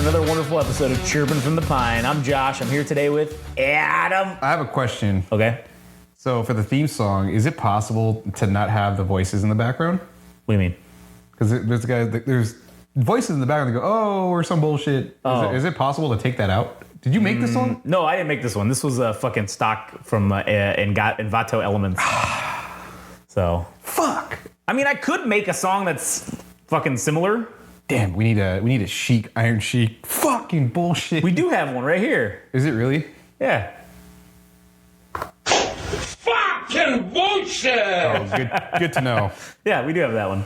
another wonderful episode of Chirping from the Pine. I'm Josh. I'm here today with Adam. I have a question. Okay. So for the theme song, is it possible to not have the voices in the background? What do you mean? Because there's voices in the background that go, oh, or some bullshit. Is it possible to take that out? Did you make this song? No, I didn't make this one. This was a fucking stock from Envato Elements. So. Fuck. I mean, I could make a song that's fucking similar. Damn, we need a chic, Iron Chic. Fucking bullshit. We do have one right here. Is it really? Yeah. Fucking bullshit! Oh, good to know. Yeah, we do have that one.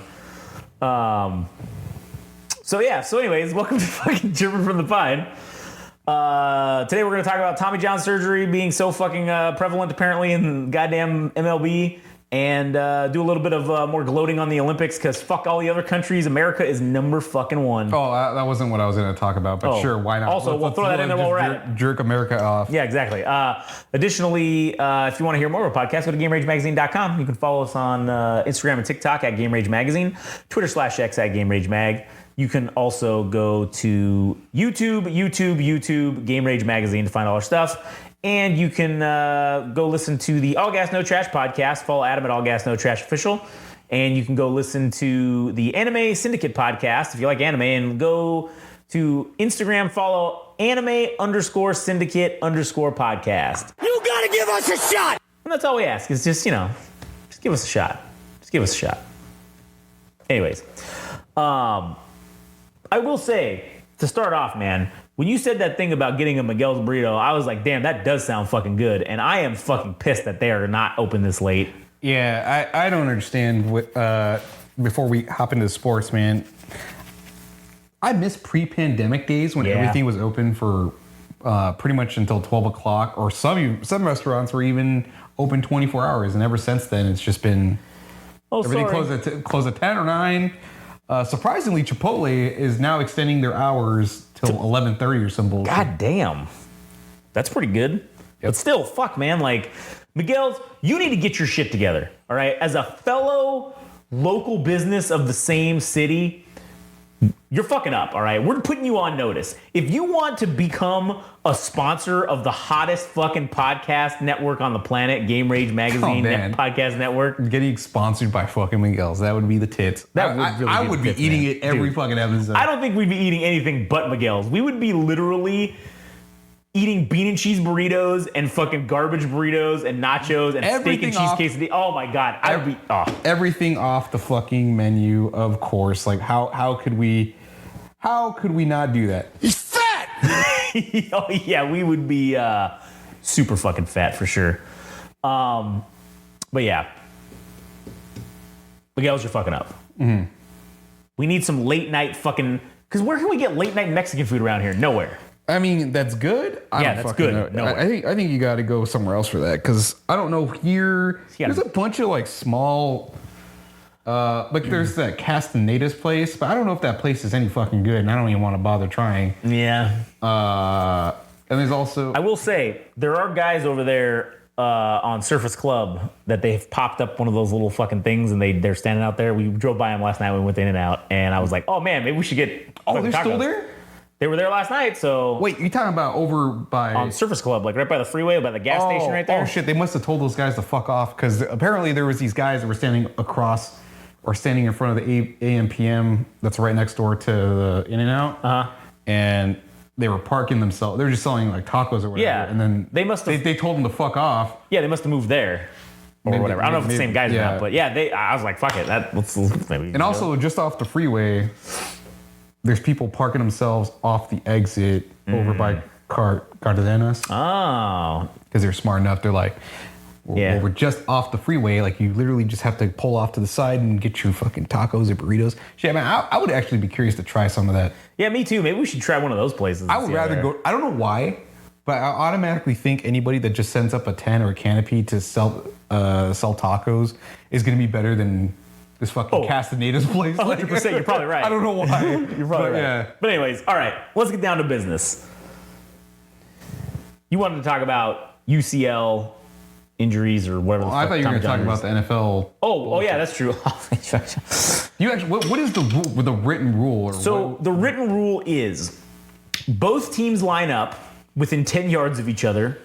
So anyways, welcome to fucking Chirping from the Pine. Today we're going to talk about Tommy John surgery being so fucking prevalent apparently in goddamn MLB. And do a little bit of more gloating on the Olympics because fuck all the other countries. America is number fucking one. Oh, that wasn't what I was going to talk about, but sure, why not? Also, we'll throw that in there while we're at it. Jerk America off. Yeah, exactly. Additionally, if you want to hear more of our podcast, go to GameRageMagazine.com. You can follow us on Instagram and TikTok at Game Rage Magazine, Twitter/X at Game Rage Mag. You can also go to YouTube, Game Rage Magazine to find all our stuff. And you can go listen to the All Gas No Trash podcast. Follow Adam at All Gas No Trash Official. And you can go listen to the Anime Syndicate podcast if you like anime. And go to Instagram, follow anime_syndicate_podcast. You gotta give us a shot! And that's all we ask is just give us a shot. Just give us a shot. Anyways, I will say, to start off, man, when you said that thing about getting a Miguel's burrito, I was like, damn, that does sound fucking good. And I am fucking pissed that they are not open this late. Yeah, I don't understand what, before we hop into sports, man. I miss pre-pandemic days when everything was open for pretty much until 12 o'clock, or some restaurants were even open 24 hours. And ever since then, it's just been everything closed at 10 or 9. Surprisingly, Chipotle is now extending their hours till 11:30 or some bullshit. God damn. That's pretty good. Yep. But still, fuck, man. Like, Miguel's, you need to get your shit together, all right? As a fellow local business of the same city, you're fucking up, all right? We're putting you on notice. If you want to become a sponsor of the hottest fucking podcast network on the planet, Game Rage Magazine Podcast Network. Getting sponsored by fucking Miguel's, that would be the tits. I would be eating it every fucking episode. I don't think we'd be eating anything but Miguel's. We would be literally eating bean and cheese burritos and fucking garbage burritos and nachos and steak and cheese quesadillas. Oh my God. I would be, everything off the fucking menu, of course. Like, how could we not do that? He's fat! Oh yeah, we would be super fucking fat for sure. But yeah, Miguel's, you're fucking up. Mm-hmm. We need some late night fucking, because where can we get late night Mexican food around here? Nowhere. I mean, that's good. That's good. No, I think you got to go somewhere else for that, because I don't know here. There's a bunch of like small, like there's that Castaneda's place, but I don't know if that place is any fucking good, and I don't even want to bother trying. Yeah. And there's also, I will say, there are guys over there on Surface Club that they've popped up one of those little fucking things, and they're standing out there. We drove by them last night. We went in and out, and I was like, oh man, maybe we should get. Oh, they're still there? They were there last night, so... Wait, you're talking about over by... On Surface Club, like right by the freeway, by the gas station right there? Oh, shit, they must have told those guys to fuck off, because apparently there was these guys that were standing across, or standing in front of the AM/PM that's right next door to the In-N-Out. Uh-huh. And they were parking themselves. They were just selling like tacos or whatever. Yeah. And then they must have... They told them to fuck off. Yeah, they must have moved there. Or maybe, whatever. I don't know if it's the same guys or not, but yeah, I was like, fuck it. Let's maybe. And also, just off the freeway... There's people parking themselves off the exit over by Cardenas. Oh. Because they're smart enough. They're like, we're just off the freeway. Like, you literally just have to pull off to the side and get your fucking tacos or burritos. Shit, man, I would actually be curious to try some of that. Yeah, me too. Maybe we should try one of those places. I would rather go. I don't know why, but I automatically think anybody that just sends up a tent or a canopy to sell tacos is going to be better than... This fucking Castaneda's place. 100%, you're probably right. I don't know why. You're probably right. Yeah. But anyways, all right, let's get down to business. You wanted to talk about UCL injuries or whatever. I thought you were going to talk about the NFL. Oh yeah, that's true. You actually, what is the written rule? The written rule is Both teams line up within 10 yards of each other.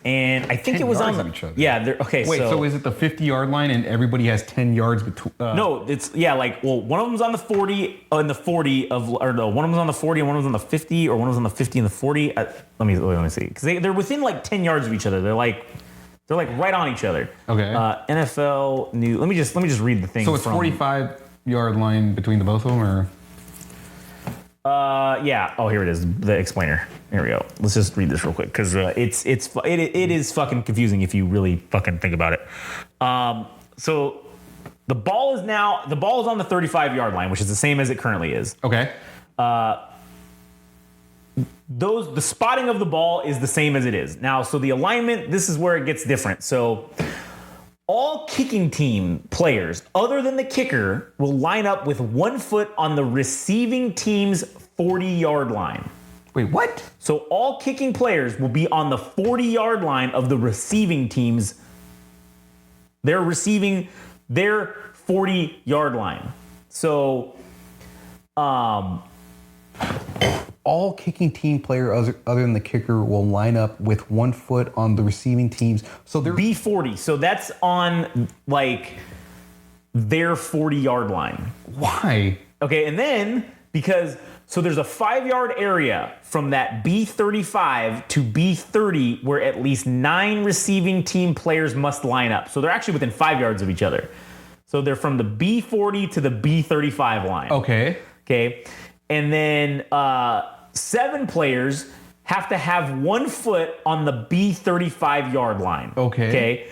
And I think 10 it was on yards the of each other. Yeah, okay. Wait, so is it the 50-yard line and everybody has 10 yards between? No, it's one of them's on the 40 one of them's on the 40 and one of them's on the 50, or one of them's on the 50 and the 40. Let me see, because they're within like 10 yards of each other. They're like right on each other. Okay. NFL new. Let me just read the thing. So it's 45-yard line between the both of them, or? Yeah. Oh, here it is. The explainer. Here we go. Let's just read this real quick, because it is fucking confusing if you really fucking think about it. So the ball is on the 35-yard line, which is the same as it currently is. Okay. The spotting of the ball is the same as it is now. So the alignment, this is where it gets different. So all kicking team players, other than the kicker, will line up with 1 foot on the receiving team's 40-yard line. Wait, what? So all kicking players will be on the 40-yard line of the receiving team's. They're receiving their 40-yard line. So, all kicking team player other than the kicker will line up with 1 foot on the receiving teams. So they're B40. So that's on like their 40-yard line. Why? Okay, and then so there's a 5-yard area from that B35 to B30 where at least 9 receiving team players must line up. So they're actually within 5 yards of each other. So they're from the B40 to the B35 line. Okay. And then 7 players have to have 1 foot on the B35 yard line. Okay.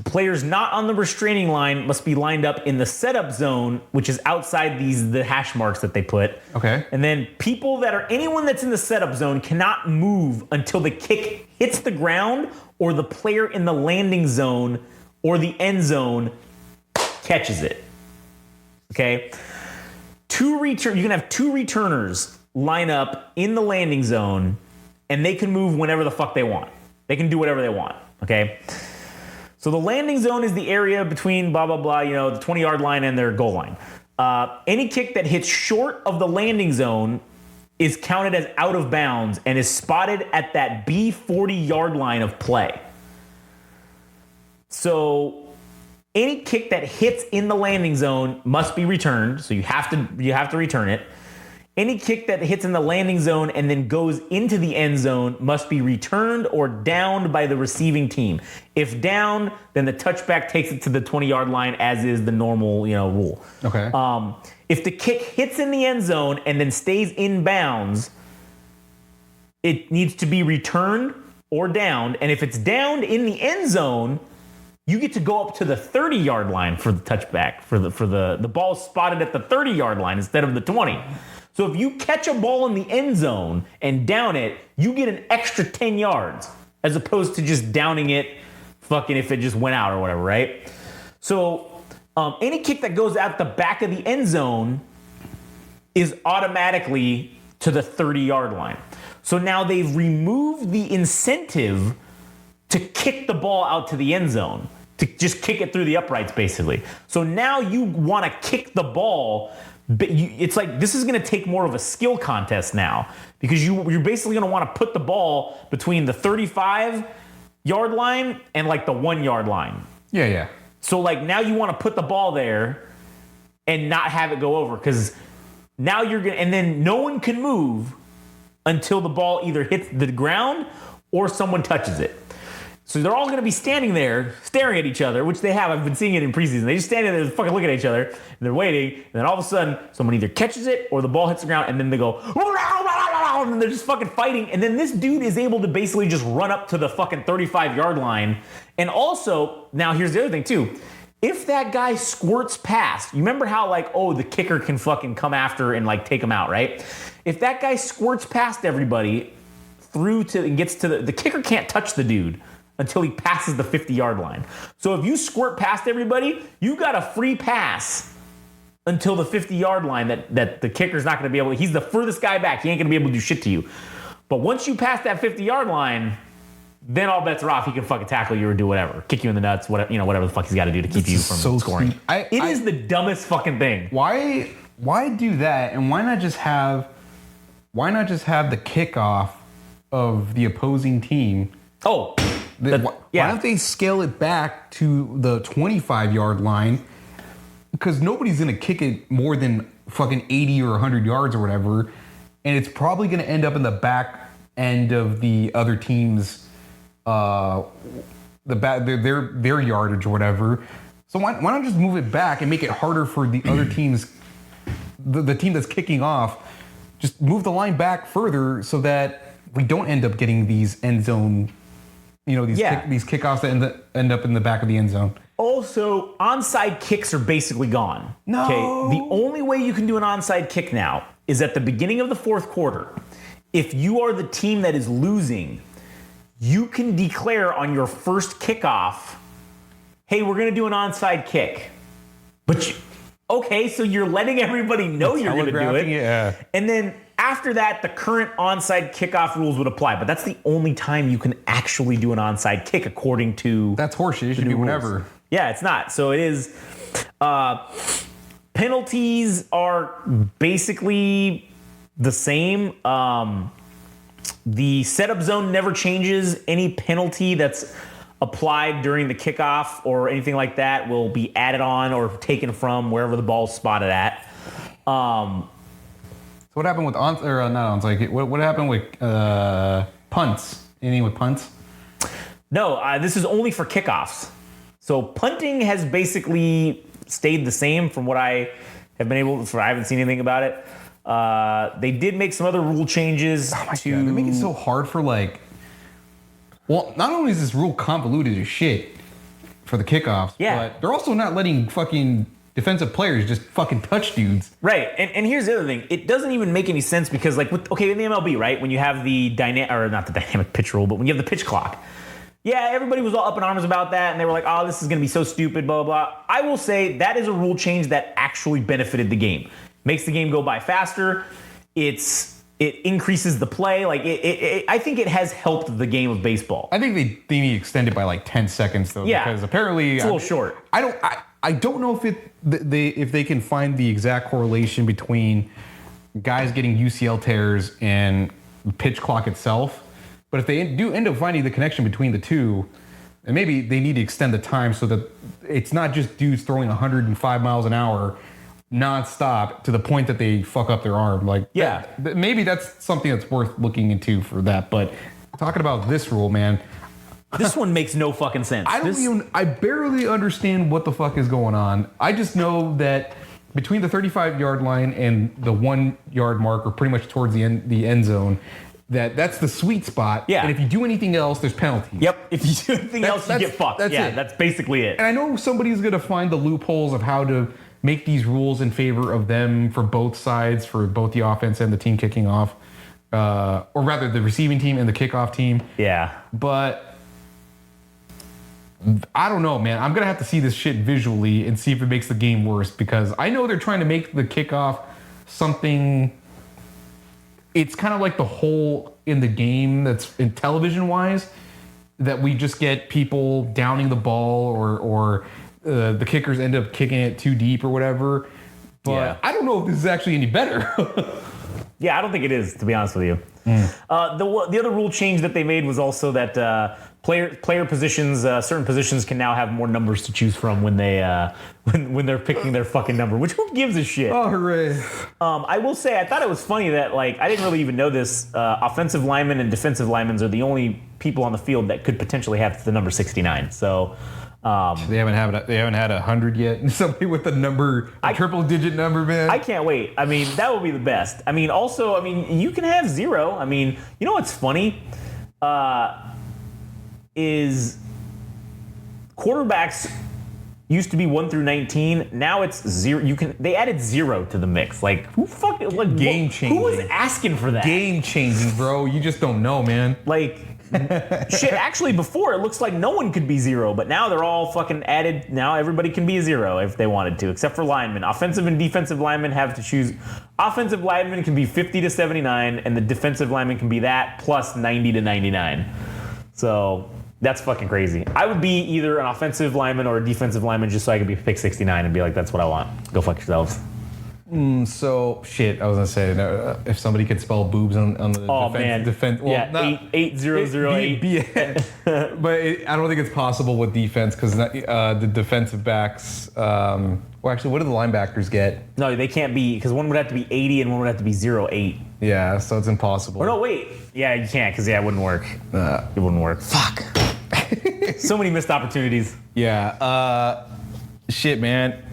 Players not on the restraining line must be lined up in the setup zone, which is outside the hash marks that they put. Okay. And then anyone that's in the setup zone cannot move until the kick hits the ground or the player in the landing zone or the end zone catches it. Okay. You can have 2 returners line up in the landing zone, and they can move whenever the fuck they want. They can do whatever they want. Okay. So the landing zone is the area between blah, blah, blah, the 20-yard line and their goal line. Any kick that hits short of the landing zone is counted as out of bounds and is spotted at that B40-yard line of play. So any kick that hits in the landing zone must be returned. So you have to return it. Any kick that hits in the landing zone and then goes into the end zone must be returned or downed by the receiving team. If downed, then the touchback takes it to the 20-yard line, as is the normal, rule. Okay. If the kick hits in the end zone and then stays in bounds, it needs to be returned or downed. And if it's downed in the end zone, you get to go up to the 30-yard line for the touchback. For the ball spotted at the 30-yard line instead of the 20. So if you catch a ball in the end zone and down it, you get an extra 10 yards as opposed to just downing it fucking if it just went out or whatever, right? So any kick that goes out the back of the end zone is automatically to the 30-yard line. So now they've removed the incentive to kick the ball out to the end zone, to just kick it through the uprights, basically. So now you want to kick the ball. But it's like this is going to take more of a skill contest now, because you're basically going to want to put the ball between the 35-yard line and like the 1-yard line. Yeah. So like now you want to put the ball there and not have it go over, because now and then no one can move until the ball either hits the ground or someone touches it. So they're all going to be standing there staring at each other, which they have. I've been seeing it in preseason. They just stand there and fucking look at each other, and they're waiting. And then all of a sudden, someone either catches it or the ball hits the ground, and then they go, and they're just fucking fighting. And then this dude is able to basically just run up to the fucking 35-yard line. And also, now here's the other thing too. If that guy squirts past, you remember how the kicker can fucking come after and take him out, right? If that guy squirts past everybody and gets to the kicker can't touch the dude until he passes the 50-yard line. So if you squirt past everybody, you got a free pass until the 50-yard line that the kicker's not going to be able to. He's the furthest guy back. He ain't going to be able to do shit to you. But once you pass that 50-yard line, then all bets are off. He can fucking tackle you or do whatever. Kick you in the nuts, whatever the fuck he's got to do to keep you from scoring. It is the dumbest fucking thing. Why do that, and why not just have why not just have the kickoff of the opposing team? Oh, Why don't they scale it back to the 25-yard line? Because nobody's going to kick it more than fucking 80 or 100 yards or whatever. And it's probably going to end up in the back end of the other team's, their yardage or whatever. So why not just move it back and make it harder for the other teams, the team that's kicking off, just move the line back further so that we don't end up getting these end zone, these kickoffs that end up in the back of the end zone. Also, onside kicks are basically gone. No. Okay. The only way you can do an onside kick now is at the beginning of the fourth quarter. If you are the team that is losing, you can declare on your first kickoff, hey, we're going to do an onside kick. But so you're letting everybody know you're going to do it. Yeah. And then after that, the current onside kickoff rules would apply. But that's the only time you can actually do an onside kick according to That's horseshit. It should be whenever. rules. Yeah, it's not. So it is. Penalties are basically the same. The setup zone never changes. Any penalty that's applied during the kickoff or anything like that will be added on or taken from wherever the ball's spotted at. So what happened with not onside? What happened with punts? Anything with punts? No, this is only for kickoffs. So punting has basically stayed the same from what I have been able to. I haven't seen anything about it. They did make some other rule changes. Oh my God, they make it so hard for not only is this rule convoluted as shit for the kickoffs, but they're also not letting fucking defensive players just fucking touch dudes. Right, and here's the other thing. It doesn't even make any sense because in the MLB, right, when you have the not the dynamic pitch rule, but when you have the pitch clock, everybody was all up in arms about that, and they were like, oh, this is going to be so stupid, blah, blah, blah. I will say that is a rule change that actually benefited the game. Makes the game go by faster. It increases the play. I think it has helped the game of baseball. I think they need to extend it by 10 seconds, though, because apparently... It's a little short. I don't know if they can find the exact correlation between guys getting UCL tears and the pitch clock itself. But if they do end up finding the connection between the two, and maybe they need to extend the time so that it's not just dudes throwing 105 miles an hour nonstop to the point that they fuck up their arm. Maybe that's something that's worth looking into for that. But talking about this rule, man, this one makes no fucking sense. I barely understand what the fuck is going on. I just know that between the 35-yard line and the 1 yard mark, or pretty much towards the end zone, that's the sweet spot. Yeah. And if you do anything else, there's penalties. Yep. If you do anything else, you get fucked. That's it. That's basically it. And I know somebody's going to find the loopholes of how to make these rules in favor of them for both sides, for both the offense and the team kicking off. Or rather, the receiving team and the kickoff team. Yeah. But I don't know, man. I'm going to have to see this shit visually and see if it makes the game worse, because I know they're trying to make the kickoff something... It's kind of like the hole in the game that's in television-wise, that we just get people downing the ball or the kickers end up kicking it too deep or whatever. But I don't know if this is actually any better. I don't think it is, to be honest with you. The other rule change that they made was also that player positions, certain positions can now have more numbers to choose from when they when they're picking their fucking number. Which, who gives a shit? Oh, hooray! I will say, I thought it was funny that I didn't really even know this. Offensive linemen and defensive linemen are the only people on the field that could potentially have the number 69. So. They haven't had 100 yet. Somebody with a triple-digit number, man. I can't wait. I mean, that would be the best. I mean, also, you can have 0. I mean, you know what's funny? Is quarterbacks used to be 1 through 19. Now it's 0. They added 0 to the mix. Who fucking game changing? Who was asking for that? Game changing, bro. You just don't know, man. Shit, actually, before it looks like no one could be 0, but now they're all fucking added. Now everybody can be a 0 if they wanted to, except for linemen. Offensive and defensive linemen have to choose. Offensive linemen can be 50 to 79, and the defensive linemen can be that plus 90 to 99. So that's fucking crazy. I would be either an offensive lineman or a defensive lineman just so I could be pick 69 and be like, that's what I want. Go fuck yourselves. So shit, I was gonna say if somebody could spell boobs on the defense. Well, yeah, 88008. I don't think it's possible with defense because the defensive backs. Well, actually, what do the linebackers get? No, they can't be because one would have to be 80 and one would have to be 08. Yeah, so it's impossible. Or no, wait. Yeah, you can't because it wouldn't work. It wouldn't work. Fuck. So many missed opportunities. Yeah. Shit, man.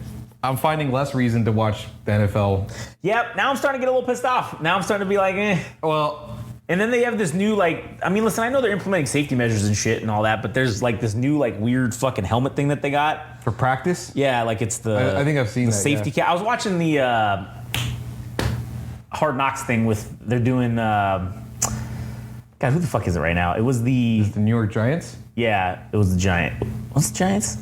I'm finding less reason to watch the NFL. Yep. Now I'm starting to get a little pissed off. Now I'm starting to be like, eh. Well, and then they have this new listen, I know they're implementing safety measures and shit and all that, but there's like this new like weird fucking helmet thing that they got for practice. Yeah, like it's the. I think I've seen the that, safety cap. I was watching the Hard Knocks thing they're doing. God, who the fuck is it right now? It was the New York Giants. Yeah, it was the Giants. What's the Giants?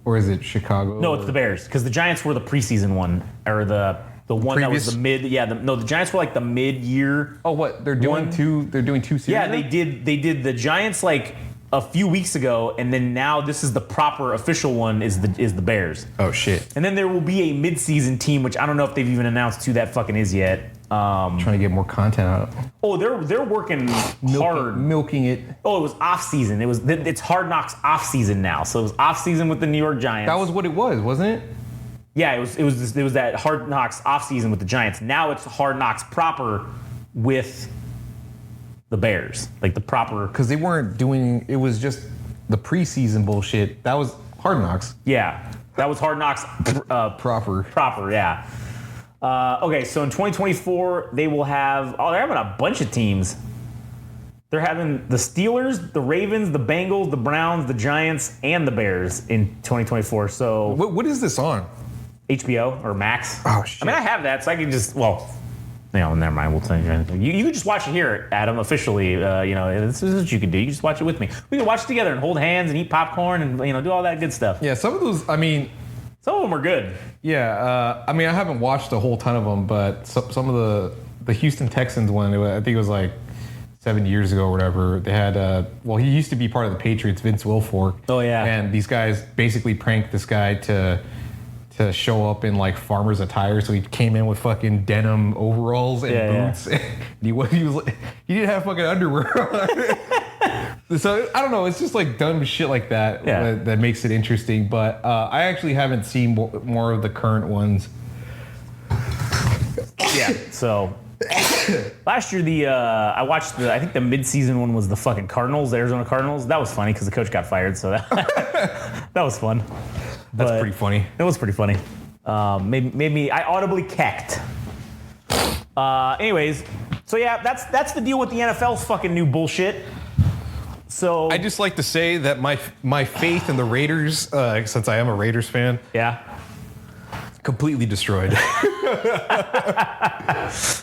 Or is it Chicago? No, it's the Bears because the Giants were the preseason one or the one that was the mid. Yeah, the Giants were like the mid-year. Oh, what they're doing two? They're doing two series. Yeah, they did the Giants like a few weeks ago, and then now this is the proper official one is the Bears. Oh shit! And then there will be a mid-season team, which I don't know if they've even announced who that fucking is yet. Trying to get more content out. Oh, they're working hard, milking it. Oh, it was off season. It's Hard Knocks off season now. So it was off season with the New York Giants. That was what it was, wasn't it? Yeah, it was that Hard Knocks off season with the Giants. Now it's Hard Knocks proper with the Bears, like the proper. Because they weren't doing. It was just the preseason bullshit. That was Hard Knocks. Yeah, that was Hard Knocks proper. Proper, yeah. Okay, so in 2024, they will have. Oh, they're having a bunch of teams. They're having the Steelers, the Ravens, the Bengals, the Browns, the Giants, and the Bears in 2024. So what is this on? HBO or Max. Oh shit! I mean, I have that, so I can just never mind. We'll tell you anything. You can just watch it here, Adam. Officially, this is what you can do. You can just watch it with me. We can watch it together and hold hands and eat popcorn and do all that good stuff. Yeah, some of those. I mean. Some of them are good. Yeah, I mean, I haven't watched a whole ton of them, but some of the Houston Texans one, I think it was like 7 years ago or whatever. They had, he used to be part of the Patriots, Vince Wilfork. Oh yeah. And these guys basically pranked this guy to show up in like farmer's attire, so he came in with fucking denim overalls and boots. Yeah. he didn't have fucking underwear on. So I don't know. It's just like dumb shit like that that makes it interesting. But I actually haven't seen more of the current ones. Yeah. So last year I watched I think the mid-season one was the fucking Cardinals, the Arizona Cardinals. That was funny because the coach got fired. So that was fun. That's pretty funny. It was pretty funny. Made me I audibly kecked. Anyways, so yeah, that's the deal with the NFL's fucking new bullshit. So I just like to say that my faith in the Raiders, since I am a Raiders fan, completely destroyed.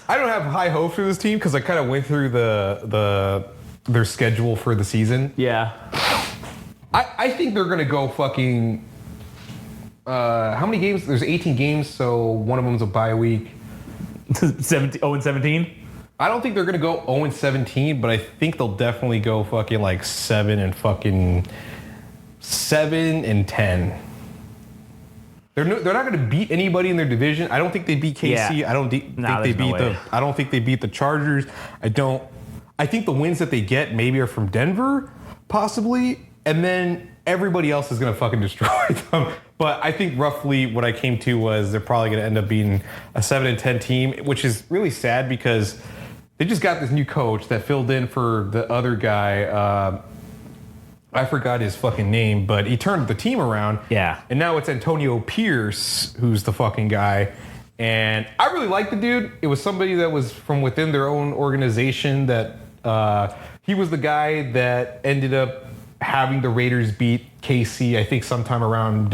I don't have high hopes for this team because I kind of went through their schedule for the season. Yeah, I think they're gonna go fucking. How many games? There's 18 games, so one of them's a bye week. 0-17. I don't think they're gonna go 0-17, but I think they'll definitely go fucking like 7-10. They're not gonna beat anybody in their division. I don't think they beat KC. Yeah. I don't think they beat the Chargers. I think the wins that they get maybe are from Denver, possibly, and then everybody else is gonna fucking destroy them. But I think roughly what I came to was they're probably gonna end up being a 7-10 team, which is really sad because they just got this new coach that filled in for the other guy. I forgot his fucking name, but he turned the team around. Yeah. And now it's Antonio Pierce who's the fucking guy. And I really like the dude. It was somebody that was from within their own organization that he was the guy that ended up having the Raiders beat KC, I think sometime around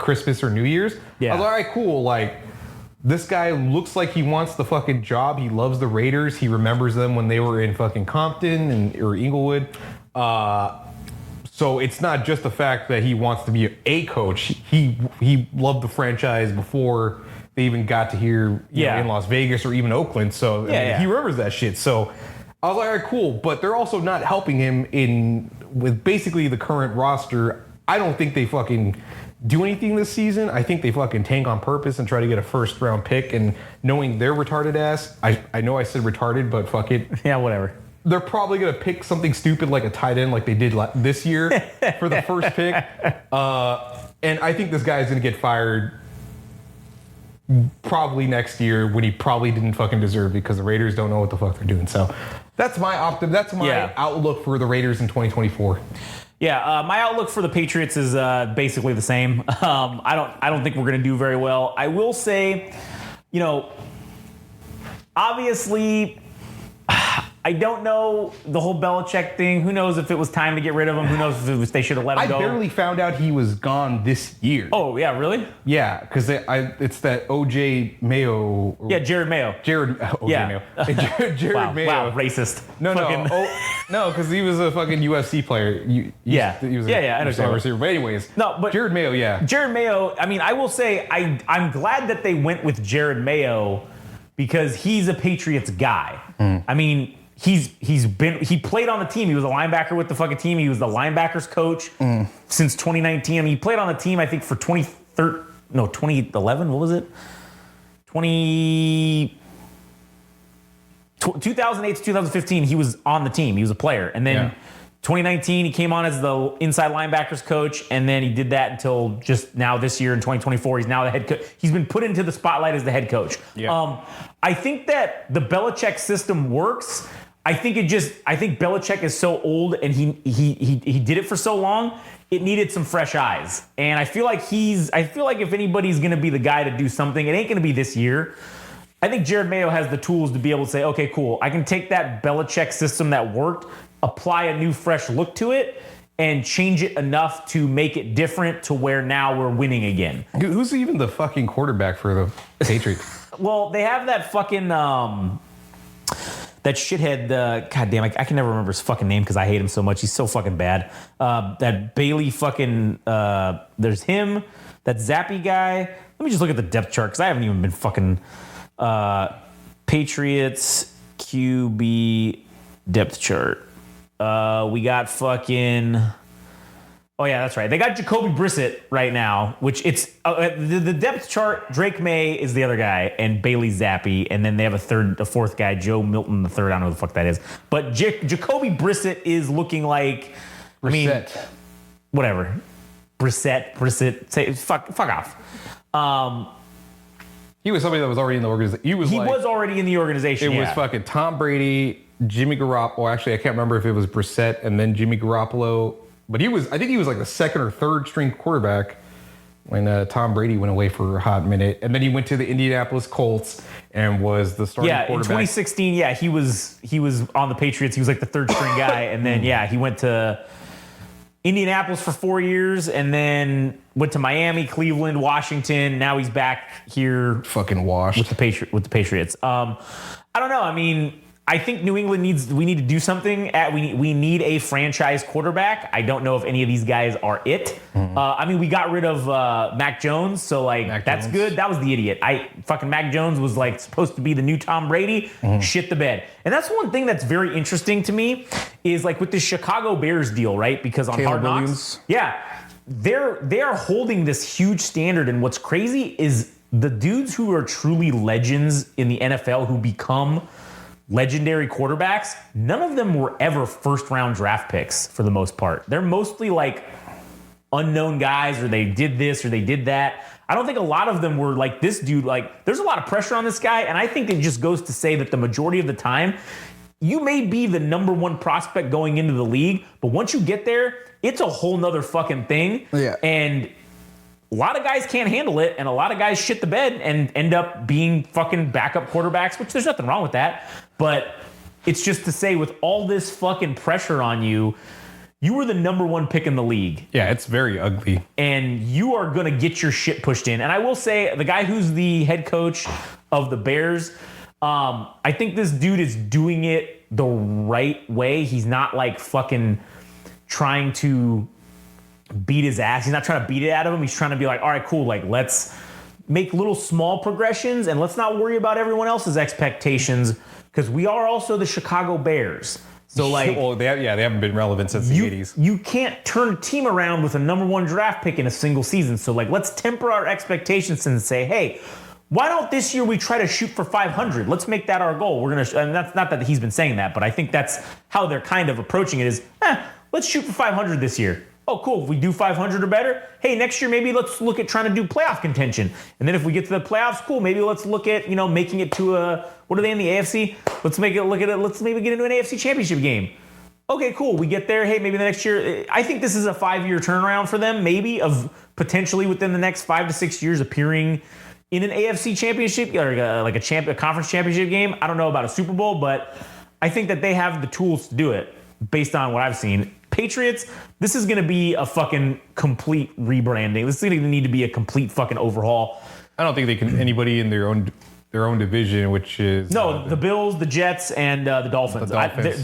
Christmas or New Year's. Yeah. I was like, all right, cool. Like, this guy looks like he wants the fucking job. He loves the Raiders. He remembers them when they were in fucking Compton or Inglewood. So it's not just the fact that he wants to be a coach. He loved the franchise before they even got to here in Las Vegas or even Oakland. So he remembers that shit. So I was like, all right, cool. But they're also not helping him with basically the current roster. I don't think they fucking do anything this season. I think they fucking tank on purpose and try to get a first round pick. And knowing their retarded ass, I know I said retarded, but fuck it. Yeah, whatever. They're probably going to pick something stupid like a tight end like they did this year for the first pick. And I think this guy is going to get fired probably next year when he probably didn't fucking deserve it because the Raiders don't know what the fuck they're doing. So that's my outlook for the Raiders in 2024. Yeah, my outlook for the Patriots is basically the same. I don't think we're going to do very well. I will say, obviously, I don't know the whole Belichick thing. Who knows if it was time to get rid of him? Who knows if they should have let him go? I barely found out he was gone this year. Oh, yeah, really? Yeah, because it's that OJ Mayo. Yeah, Jared Mayo. OJ Yeah. Mayo. Jared Mayo. Wow, racist. No, because he was a fucking UFC player. He was I understand. Receiver. But anyways, but Jared Mayo, yeah. Jared Mayo, I mean, I will say I'm glad that they went with Jared Mayo because he's a Patriots guy. I mean, he played on the team. He was a linebacker with the fucking team. He was the linebackers coach since 2019. I mean, he played on the team, I think, for 2011. What was it? 2008 to 2015, he was on the team. He was a player. And then 2019, he came on as the inside linebackers coach, and then he did that until just now this year in 2024. He's now the head coach. He's been put into the spotlight as the head coach. Yeah. I think that the Belichick system works. I think Belichick is so old and he did it for so long, it needed some fresh eyes. And I feel like if anybody's going to be the guy to do something, it ain't going to be this year. I think Jared Mayo has the tools to be able to say, okay, cool, I can take that Belichick system that worked, apply a new fresh look to it, and change it enough to make it different to where now we're winning again. Who's even the fucking quarterback for the Patriots? Well, they have that fucking that shithead. God damn, I can never remember his fucking name because I hate him so much. He's so fucking bad. That Bailey fucking. There's him. That Zappy guy. Let me just look at the depth chart because I haven't even been fucking. Patriots QB depth chart. We got fucking. Oh yeah, that's right. They got Jacoby Brissett right now, which it's the depth chart. Drake May is the other guy, and Bailey Zappi, and then they have a fourth guy, Joe Milton the third. I don't know who the fuck that is, but Jacoby Brissett is looking like. Brissett. I mean, whatever. Brissett. Say fuck off. He was somebody that was already in the organization. He was already in the organization. It was fucking Tom Brady, Jimmy Garoppolo. Well, actually, I can't remember if it was Brissett and then Jimmy Garoppolo. But I think he was like the second or third string quarterback when Tom Brady went away for a hot minute. And then he went to the Indianapolis Colts and was the starting quarterback. In 2016, he was on the Patriots. He was like the third string guy. And then, he went to Indianapolis for 4 years and then went to Miami, Cleveland, Washington. Now he's back here. Fucking washed. With the Patriots. I don't know. I mean, I think New England we need to do something. We need a franchise quarterback. I don't know if any of these guys are it. Mm-hmm. I mean, we got rid of Mac Jones, so that's good. That was the idiot. Mac Jones was like supposed to be the new Tom Brady. Mm-hmm. Shit the bed. And that's one thing that's very interesting to me is like with the Chicago Bears deal, right? Because on Caleb Hard Knocks, Williams. they are holding this huge standard. And what's crazy is the dudes who are truly legends in the NFL who become legendary quarterbacks, none of them were ever first-round draft picks for the most part. They're mostly like unknown guys, or they did this or they did that. I don't think a lot of them were like this dude. Like, there's a lot of pressure on this guy, and I think it just goes to say that the majority of the time, you may be the number one prospect going into the league, but once you get there, it's a whole nother fucking thing. Yeah. And a lot of guys can't handle it, and a lot of guys shit the bed and end up being fucking backup quarterbacks, which there's nothing wrong with that. But it's just to say, with all this fucking pressure on you, you were the number one pick in the league. Yeah, it's very ugly. And you are going to get your shit pushed in. And I will say, the guy who's the head coach of the Bears, I think this dude is doing it the right way. He's not like fucking trying to beat his ass. He's not trying to beat it out of him. He's trying to be like, all right, cool. Like, let's make little small progressions and let's not worry about everyone else's expectations because we are also the Chicago Bears. So like, well, they haven't been relevant since the 80s. You can't turn a team around with a number 1 draft pick in a single season. So like, let's temper our expectations and say, hey, why don't this year we try to shoot for 500? Let's make that our goal. And that's not that he's been saying that, but I think that's how they're kind of approaching it is, let's shoot for 500 this year. Oh, cool. If we do 500 or better, hey, next year maybe let's look at trying to do playoff contention. And then if we get to the playoffs, cool. Maybe let's look at making it to what are they in the AFC? Let's maybe get into an AFC Championship game. Okay, cool. We get there. Hey, maybe the next year. I think this is a 5-year turnaround for them, maybe of potentially within the next 5 to 6 years appearing in an AFC Championship or a conference championship game. I don't know about a Super Bowl, but I think that they have the tools to do it based on what I've seen. Patriots, this is going to be a fucking complete rebranding. This is going to need to be a complete fucking overhaul. I don't think they can anybody in their own division, which is the Bills, the Jets, and the Dolphins.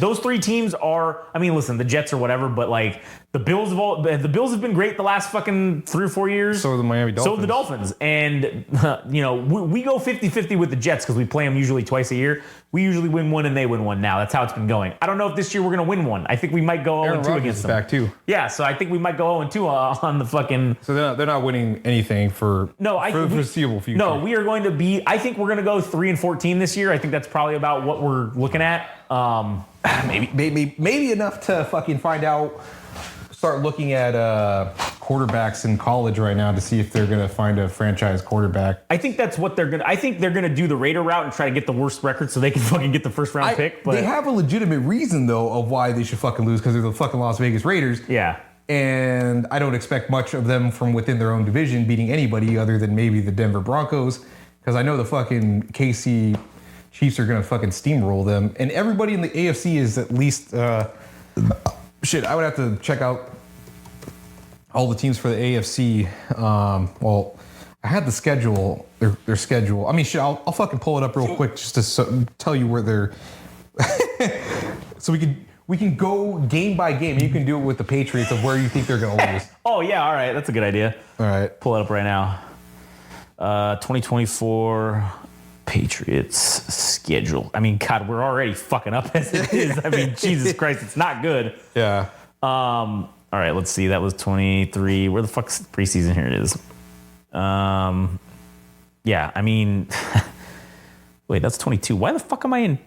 Those 3 teams are. I mean, listen, the Jets or whatever, but like the Bills have been great the last fucking 3 or 4 years. So have the Miami Dolphins. So have the Dolphins, and we go 50-50 with the Jets because we play them usually twice a year. We usually win one and they win one. Now that's how it's been going. I don't know if this year we're gonna win one. I think we might go 0-2 against them. Back too. Yeah, so I think we might go 0-2 on the fucking. So they're not winning anything for the foreseeable future. No, we are going to be. I think we're going to go 3-14 this year. I think that's probably about what we're looking at. Maybe enough to fucking find out. Start looking at quarterbacks in college right now to see if they're going to find a franchise quarterback. I think that's what they're going to. I think they're going to do the Raider route and try to get the worst record so they can fucking get the first round pick. But they have a legitimate reason though of why they should fucking lose because they're the fucking Las Vegas Raiders. Yeah. And I don't expect much of them from within their own division beating anybody other than maybe the Denver Broncos because I know the fucking KC Chiefs are going to fucking steamroll them. And everybody in the AFC is at least shit. I would have to check out all the teams for the AFC. Well, I had the schedule, their schedule. I mean, shit, I'll fucking pull it up real quick just to tell you where they're. So we can go game by game. You can do it with the Patriots of where you think they're going to lose. Oh yeah, all right, that's a good idea. All right, pull it up right now. 2024 Patriots schedule. I mean, God, we're already fucking up as it is. I mean, Jesus Christ, it's not good. Yeah. All right, let's see. That was 23. Where the fuck's preseason? Here it is. Yeah, I mean, wait, that's 22. Why the fuck am I in?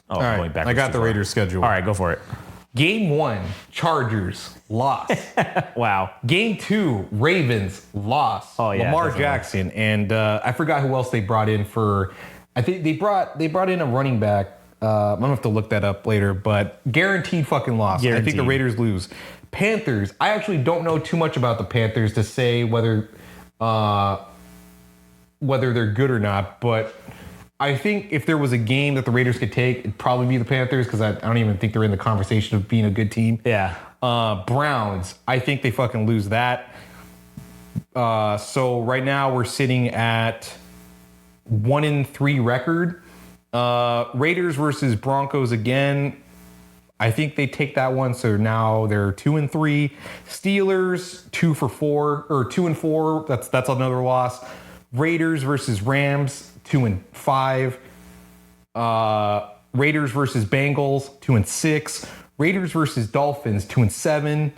Oh, I'm going back. I got the Raiders schedule. All right, go for it. Game 1, Chargers, loss. Wow. Game 2, Ravens, loss. Oh yeah, Lamar definitely. Jackson, and I forgot who else they brought in for. I think they brought in a running back. I'm gonna have to look that up later, but guaranteed fucking loss. Guaranteed. I think the Raiders lose. Panthers. I actually don't know too much about the Panthers to say whether they're good or not, but I think if there was a game that the Raiders could take, it'd probably be the Panthers because I don't even think they're in the conversation of being a good team. Yeah. Browns. I think they fucking lose that. So right now we're sitting at 1-3 record. Raiders versus Broncos again. I think they take that one, so now they're 2-3. Steelers 2-4. That's another loss. Raiders versus Rams 2-5. Raiders versus Bengals 2-6. Raiders versus Dolphins 2-7.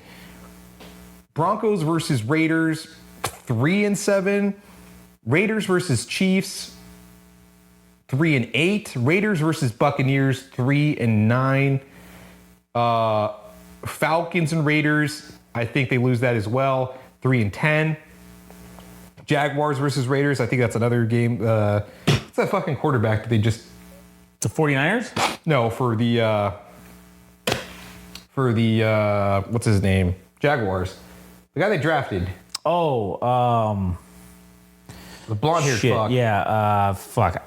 Broncos versus Raiders 3-7. Raiders versus Chiefs 3-8. Raiders versus Buccaneers 3-9. Falcons and Raiders, I think they lose that as well. 3-10. Jaguars versus Raiders, I think that's another game. It's that fucking quarterback that they just. The 49ers? No, for the what's his name? Jaguars. The guy they drafted. Oh, the blonde-haired fuck. Yeah, fuck.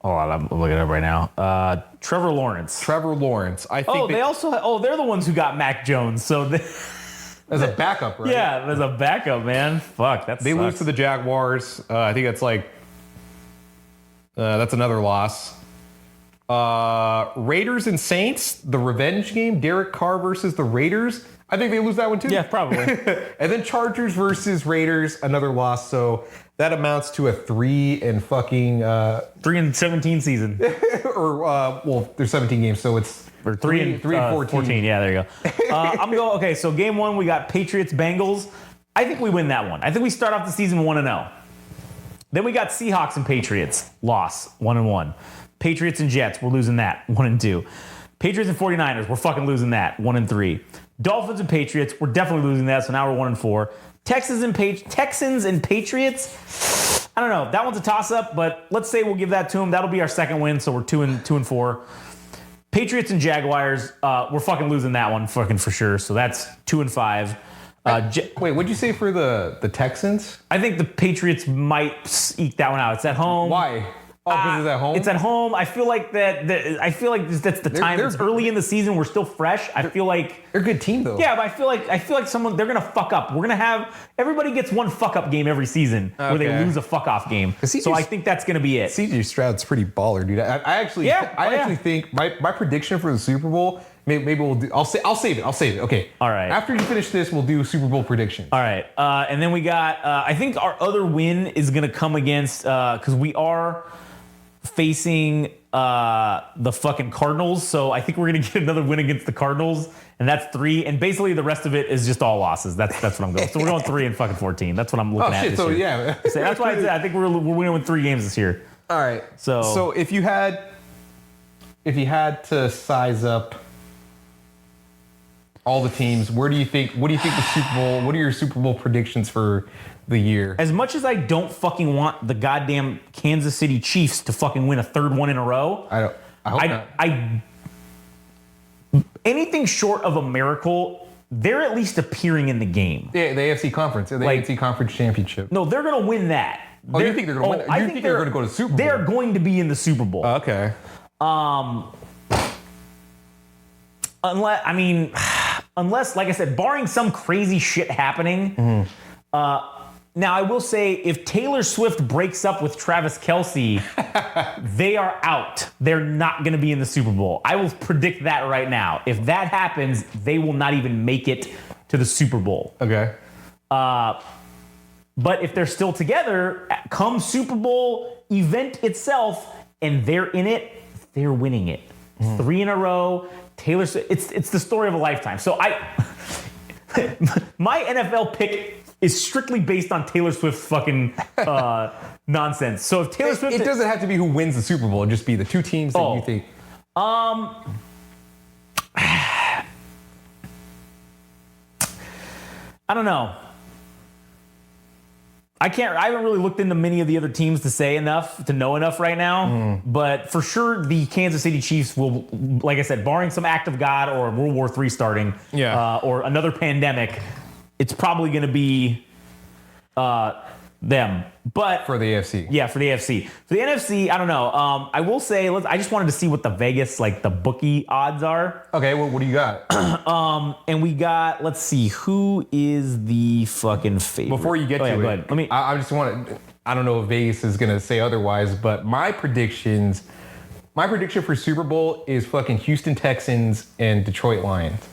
Oh, I'm looking it up right now. Trevor Lawrence. I think they're the ones who got Mac Jones. So as a backup, right? Yeah, as a backup, man. Fuck, they lose to the Jaguars. I think that's that's another loss. Raiders and Saints, the revenge game. Derek Carr versus the Raiders. I think they lose that one too. Yeah, probably. And then Chargers versus Raiders, another loss. So that amounts to a 3-17 season. or well, there's 17 games, so it's or 3 and 14. Yeah, there you go. I'm going. Okay, so game 1 we got Patriots Bengals. I think we win that one. I think we start off the season 1-0. Then we got Seahawks and Patriots. Loss 1-1. Patriots and Jets. We're losing that 1-2. Patriots and 49ers. We're fucking losing that 1-3. Dolphins and Patriots. We're definitely losing that. So now we're 1-4. Texans and Patriots. I don't know. That one's a toss-up, but let's say we'll give that to them. That'll be our second win, so we're 2-4. Patriots and Jaguars. We're fucking losing that one, fucking for sure. So that's 2-5. Wait, what'd you say for the Texans? I think the Patriots might eke that one out. It's at home. Why? Oh, because it's at home? It's at home. I feel like that's the time. It's early in the season. We're still fresh. I feel like they're a good team though. Yeah, but I feel like they're gonna fuck up. We're gonna have everybody gets one fuck up game every season where they lose a fuck off game. So I think that's gonna be it. CJ Stroud's pretty baller, dude. I actually think my prediction for the Super Bowl. Maybe we'll do. I'll save it. Okay. All right. After you finish this, we'll do Super Bowl predictions. All right. And then we got. I think our other win is gonna come against because we are facing the fucking Cardinals. So I think we're gonna get another win against the Cardinals, and that's 3. And basically the rest of it is just all losses. That's what I'm going. So we're going 3 and fucking 14. That's what I'm looking at. This year. Yeah. So that's why I think we're winning 3 games this year. All right. So if you had to size up all the teams, what do you think the Super Bowl, what are your Super Bowl predictions for the year? As much as I don't fucking want the goddamn Kansas City Chiefs to fucking win a third one in a row, I hope not. Anything short of a miracle, they're at least appearing in the game. Yeah, the AFC Conference, AFC Conference Championship. No, they're going to win that. You think they're going to win? You think they're going to go to the Super Bowl? They're going to be in the Super Bowl. Okay. Unless, like I said, barring some crazy shit happening. Now, I will say, if Taylor Swift breaks up with Travis Kelce, they are out. They're not going to be in the Super Bowl. I will predict that right now. If that happens, they will not even make it to the Super Bowl. Okay. But if they're still together, come Super Bowl event itself, and they're in it, they're winning it. 3 in a row. Taylor Swift, it's the story of a lifetime. So my NFL pick is strictly based on Taylor Swift's fucking nonsense. So if Taylor Swift, it doesn't have to be who wins the Super Bowl. It'd just be the 2 teams that you think. I don't know. I haven't really looked into many of the other teams to know enough right now. But for sure, the Kansas City Chiefs will, like I said, barring some act of God or World War III starting, or another pandemic, it's probably going to be them. But for the AFC. Yeah, for the AFC. For the NFC, I don't know. I will say, I just wanted to see what the Vegas, the bookie odds are. Okay, well, what do you got? And we got, let's see, who is the fucking favorite? Before you get to it, go ahead. I just want to, I don't know if Vegas is going to say otherwise, but my prediction for Super Bowl is fucking Houston Texans and Detroit Lions.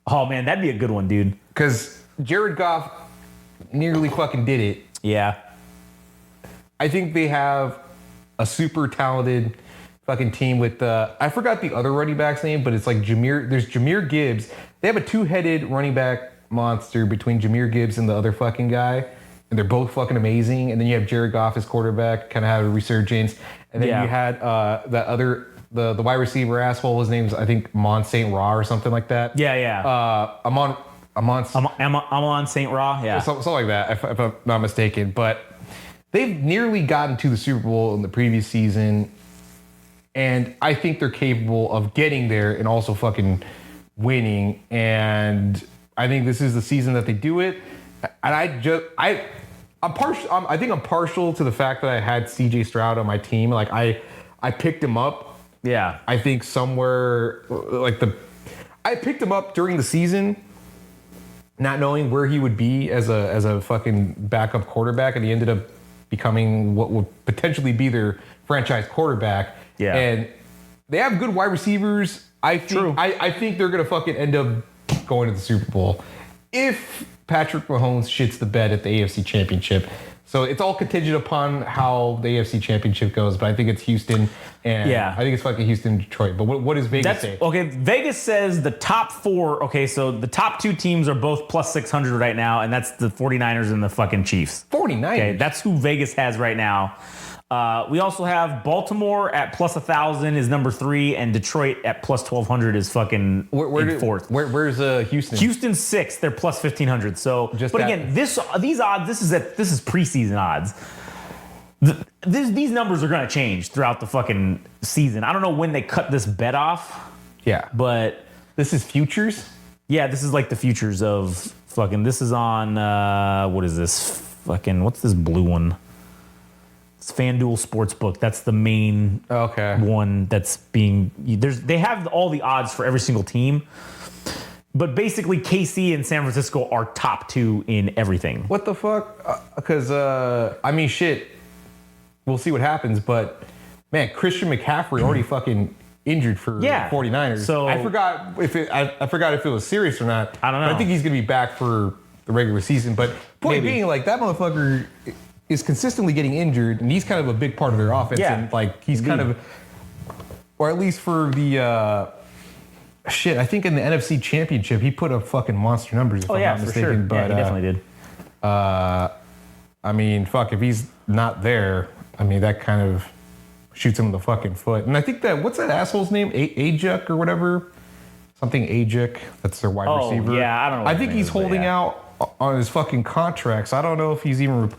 Oh, man, that'd be a good one, dude. Because Jared Goff nearly fucking did it. Yeah. I think they have a super talented fucking team with I forgot the other running back's name, but it's like there's Jahmyr Gibbs. They have a 2-headed running back monster between Jahmyr Gibbs and the other fucking guy. And they're both fucking amazing. And then you have Jared Goff as quarterback, kind of had a resurgence. And then you had that other, the wide receiver asshole, his name's, I think, Amon St. Ra or something like that. Yeah. Amon St. Ra, yeah. Something like that, if I'm not mistaken. But they've nearly gotten to the Super Bowl in the previous season, and I think they're capable of getting there and also fucking winning. And I think this is the season that they do it. And I'm partial to the fact that I had CJ Stroud on my team. I picked him up. Yeah. I think somewhere I picked him up during the season, not knowing where he would be as a fucking backup quarterback, and he ended up becoming what would potentially be their franchise quarterback. Yeah. And they have good wide receivers. I think they're gonna fucking end up going to the Super Bowl if Patrick Mahomes shits the bed at the AFC Championship. So it's all contingent upon how the AFC Championship goes, but I think it's Houston, and I think it's fucking Houston and Detroit. But what does Vegas say? Okay, Vegas says the top 4. Okay, so the top 2 teams are both plus 600 right now, and that's the 49ers and the fucking Chiefs. 49ers? Okay, that's who Vegas has right now. We also have Baltimore at plus 1,000 is number 3, and Detroit at plus 1,200 is fucking in 4th. Where's Houston? Houston's 6th. They're plus 1,500. So, again, these odds. This is preseason odds. These numbers are going to change throughout the fucking season. I don't know when they cut this bet off. Yeah, but this is futures. Yeah, this is like the futures of fucking. This is on what is this? Fucking what's this blue one? It's FanDuel Sportsbook. That's the main one that's being. They have all the odds for every single team, but basically KC and San Francisco are top 2 in everything. What the fuck? Because I mean, shit. We'll see what happens, but man, Christian McCaffrey already fucking injured for the 49ers. So I forgot if it was serious or not. I don't know. But I think he's gonna be back for the regular season. But point being, like, that motherfucker is consistently getting injured, and he's kind of a big part of their offense. Yeah. And like he's kind of, or at least for the shit. I think in the NFC Championship, he put up fucking monster numbers. If I'm not mistaken. Sure. But he definitely did. I mean, fuck, if he's not there, I mean, that kind of shoots him in the fucking foot. And I think that, what's that asshole's name? Ajuk or whatever? Something Ajuk. That's their wide receiver. Yeah, I don't know. I think he's holding out on his fucking contracts. I don't know if he's even,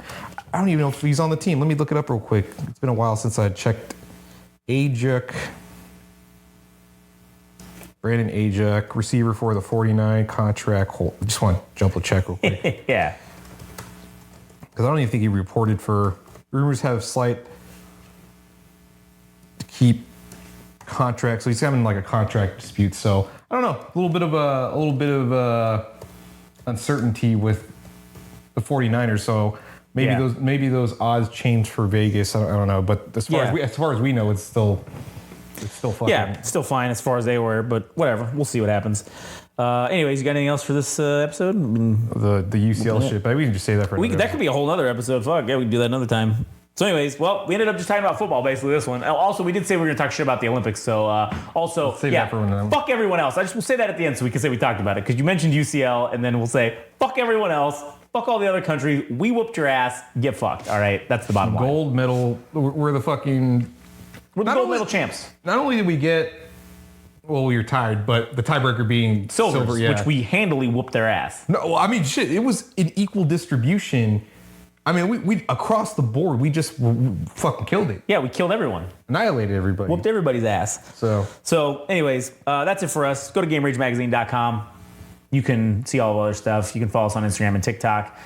I don't even know if he's on the team. Let me look it up real quick. It's been a while since I checked. Ajuk. Brandon Ajuk, receiver for the 49 contract. I just want to jump a check real quick. Yeah. Because I don't even think he reported for. Rumors have slight to keep contract, so he's having like a contract dispute. So I don't know, a little bit of uncertainty with the 49ers. So maybe those odds change for Vegas. I don't know, but as far as we know, it's still fucking. Yeah, it's still fine as far as they were, but whatever. We'll see what happens. Anyways, you got anything else for this episode? I mean, the UCL shit, but we can just say that for that could be a whole other episode. Fuck, yeah, we can do that another time. So anyways, well, we ended up just talking about football, basically, this one. Also, we did say we were going to talk shit about the Olympics, so fuck everyone else. We'll say that at the end so we can say we talked about it, because you mentioned UCL, and then we'll say, fuck everyone else, fuck all the other countries, we whooped your ass, get fucked, all right? That's the bottom line. Gold medal, we're the gold medal champs. Not only did we get, well, you're tied, but the tiebreaker being silver, which we handily whooped their ass. No, I mean, shit, it was an equal distribution. I mean, we across the board, we just fucking killed it. Yeah, we killed everyone. Annihilated everybody. Whooped everybody's ass. So anyways, that's it for us. Go to GameRageMagazine.com. You can see all of our other stuff. You can follow us on Instagram and TikTok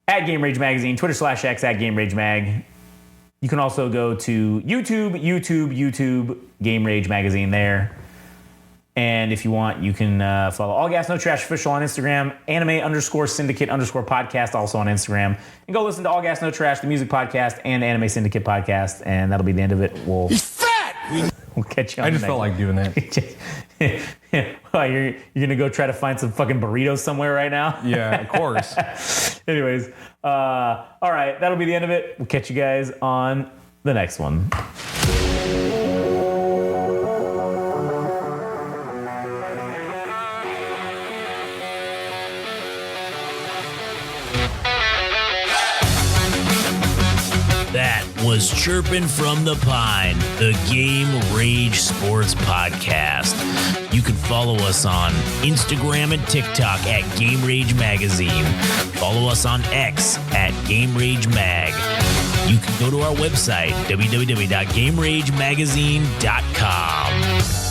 at Game Rage Magazine, Twitter/X at Game Rage Mag. You can also go to YouTube, Game Rage Magazine there. And if you want, you can follow All Gas No Trash Official on Instagram, Anime_Syndicate_podcast also on Instagram. And go listen to All Gas No Trash, the music podcast, and Anime Syndicate podcast. And that'll be the end of it. He's fat! We'll catch you on I just felt like doing that. Well, you're going to go try to find some fucking burritos somewhere right now? Yeah, of course. Anyways, all right, that'll be the end of it. We'll catch you guys on the next one. That was Chirpin' from the Pine, the Game Rage Sports Podcast. You can follow us on Instagram and TikTok at Game Rage Magazine. Follow us on X at Game Rage Mag. You can go to our website, www.GameRageMagazine.com.